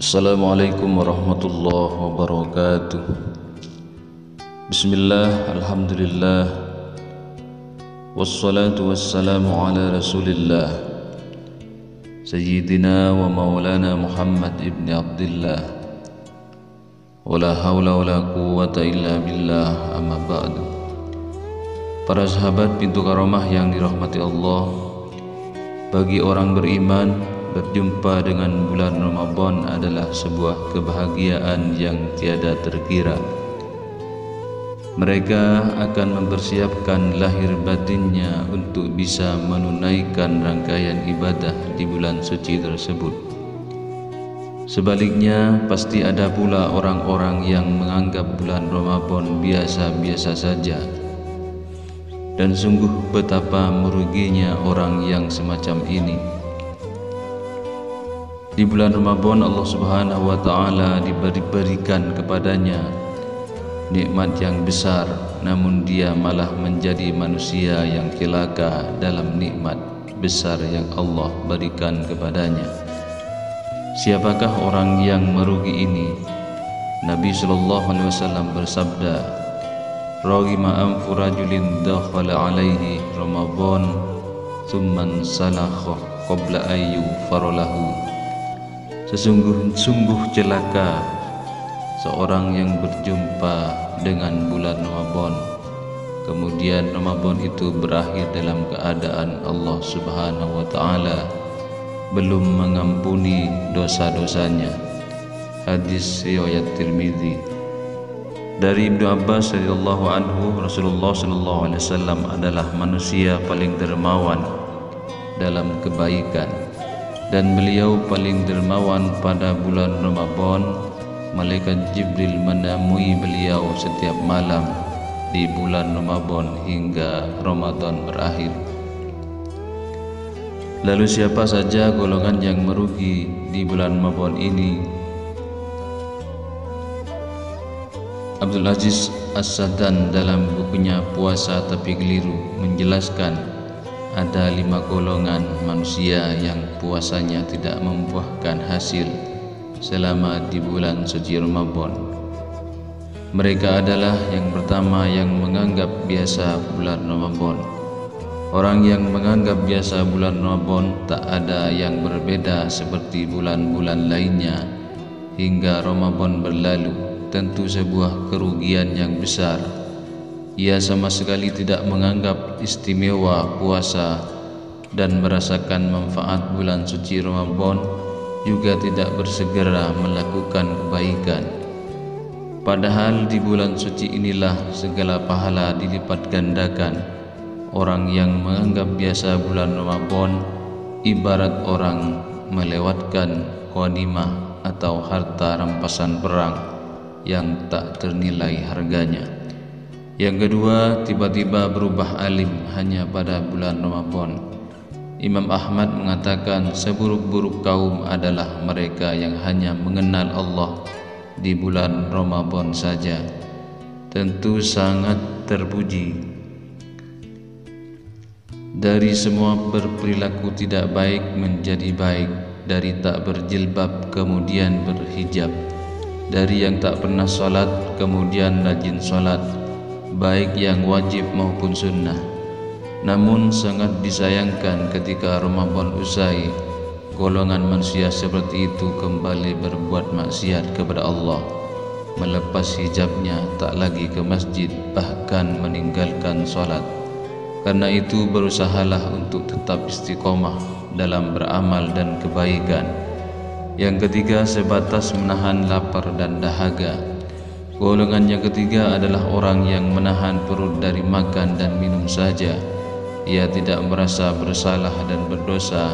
Assalamualaikum warahmatullahi wabarakatuh. Bismillah, alhamdulillah, wassalatu wassalamu ala rasulillah Sayyidina wa maulana Muhammad ibn Abdillah. Wala hawla wala quwwata illa billah, amma ba'du. Para sahabat pintu karamah yang dirahmati Allah, bagi orang beriman, berjumpa dengan bulan Ramadan adalah sebuah kebahagiaan yang tiada terkira. Mereka akan mempersiapkan lahir batinnya untuk bisa menunaikan rangkaian ibadah di bulan suci tersebut. Sebaliknya, pasti ada pula orang-orang yang menganggap bulan Ramadan biasa-biasa saja. Dan sungguh betapa meruginya orang yang semacam ini. Di bulan Ramadan Allah Subhanahu wa taala diberikan kepadanya nikmat yang besar, namun dia malah menjadi manusia yang celaka dalam nikmat besar yang Allah berikan kepadanya. Siapakah orang yang merugi ini? Nabi sallallahu alaihi wasallam bersabda, "Raghima anfu rajulin dakhala alaihi Ramadan thumma salakha qabla ayyu faralahu." Sungguh celaka seorang yang berjumpa dengan bulan Ramadan, kemudian Ramadan itu berakhir dalam keadaan Allah Subhanahu wa taala belum mengampuni dosa-dosanya. Hadis riwayat Tirmidzi. Dari Ibnu Abbas radhiyallahu anhu, Rasulullah sallallahu alaihi wasallam adalah manusia paling dermawan dalam kebaikan, dan beliau paling dermawan pada bulan Ramadan. Malaikat Jibril menemui beliau setiap malam di bulan Ramadan hingga Ramadan berakhir. Lalu siapa saja golongan yang merugi di bulan Ramadan ini? Abdul Aziz As-Sadan dalam bukunya Puasa Tapi Keliru menjelaskan ada 5 golongan manusia yang puasanya tidak membuahkan hasil selama di bulan suci Ramadan. Mereka adalah yang pertama, yang menganggap biasa bulan Ramadan. Orang yang menganggap biasa bulan Ramadan tak ada yang berbeda seperti bulan-bulan lainnya hingga Ramadan berlalu, tentu sebuah kerugian yang besar. Ia sama sekali tidak menganggap istimewa puasa dan merasakan manfaat bulan suci Ramadan, juga tidak bersegera melakukan kebaikan. Padahal di bulan suci inilah segala pahala dilipat gandakan. Orang yang menganggap biasa bulan Ramadan ibarat orang melewatkan ghanimah atau harta rampasan perang yang tak ternilai harganya. Yang kedua, tiba-tiba berubah alim hanya pada bulan Ramadan. Imam Ahmad mengatakan seburuk-buruk kaum adalah mereka yang hanya mengenal Allah di bulan Ramadan saja. Tentu sangat terpuji. Dari semua berperilaku tidak baik menjadi baik, dari tak berjilbab kemudian berhijab, dari yang tak pernah sholat kemudian rajin sholat, baik yang wajib maupun sunnah. Namun sangat disayangkan ketika Ramadan usai, golongan manusia seperti itu kembali berbuat maksiat kepada Allah, melepas hijabnya, tak lagi ke masjid, bahkan meninggalkan sholat. Karena itu berusahalah untuk tetap istiqomah dalam beramal dan kebaikan. Yang ketiga, sebatas menahan lapar dan dahaga. Golongan yang ketiga adalah orang yang menahan perut dari makan dan minum saja. Ia tidak merasa bersalah dan berdosa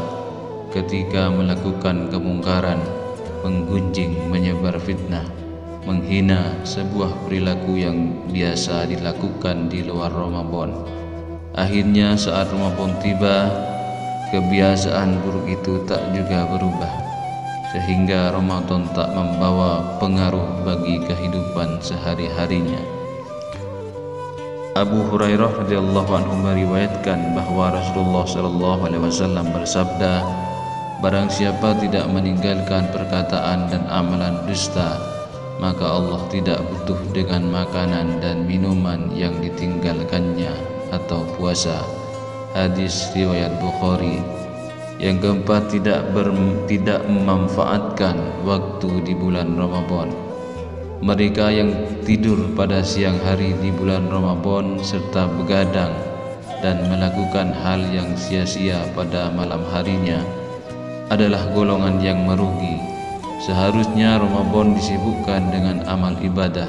ketika melakukan kemungkaran, menggunjing, menyebar fitnah, menghina, sebuah perilaku yang biasa dilakukan di luar Ramadan. Akhirnya saat Ramadan tiba, kebiasaan buruk itu tak juga berubah, sehingga Ramadan tak membawa pengaruh bagi kehidupan sehari-harinya. Abu Hurairah radhiyallahu anhu meriwayatkan bahwa Rasulullah sallallahu alaihi wasallam bersabda, Barang siapa tidak meninggalkan perkataan dan amalan dusta, maka Allah tidak butuh dengan makanan dan minuman yang ditinggalkannya atau puasa. Hadis riwayat Bukhari. Yang keempat, tidak memanfaatkan waktu di bulan Ramadan. Mereka yang tidur pada siang hari di bulan Ramadan serta begadang dan melakukan hal yang sia-sia pada malam harinya adalah golongan yang merugi. Seharusnya Ramadan disibukkan dengan amal ibadah,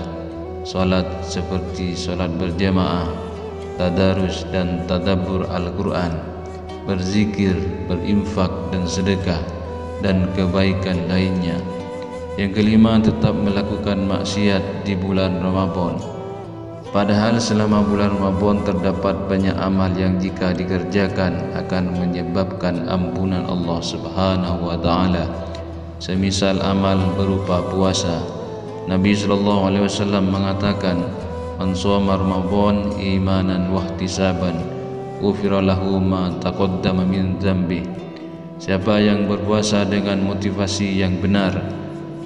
salat seperti salat berjamaah, tadarus dan tadabbur Al-Quran, berzikir, berinfak dan sedekah, dan kebaikan lainnya. Yang kelima, tetap melakukan maksiat di bulan Ramadan. Padahal selama bulan Ramadan terdapat banyak amal yang jika dikerjakan akan menyebabkan ampunan Allah Subhanahu wa taala. Semisal amal berupa puasa. Nabi sallallahu alaihi wasallam mengatakan, "Man shoma Ramadan imanan wa ihtisaban, ghufira lahu ma taqaddama min dzambi." Siapa yang berpuasa dengan motivasi yang benar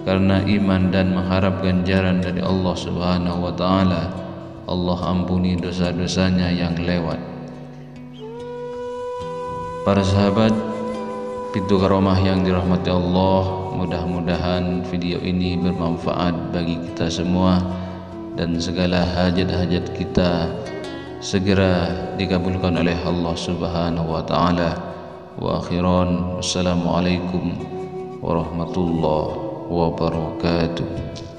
karena iman dan mengharap ganjaran dari Allah Subhanahu wa taala, Allah ampuni dosa-dosanya yang lewat. Para sahabat pintu karomah yang dirahmati Allah, mudah-mudahan video ini bermanfaat bagi kita semua dan segala hajat-hajat kita segera dikabulkan oleh Allah Subhanahu wa taala. Wa akhiran, wassalamualaikum warahmatullahi wabarakatuh.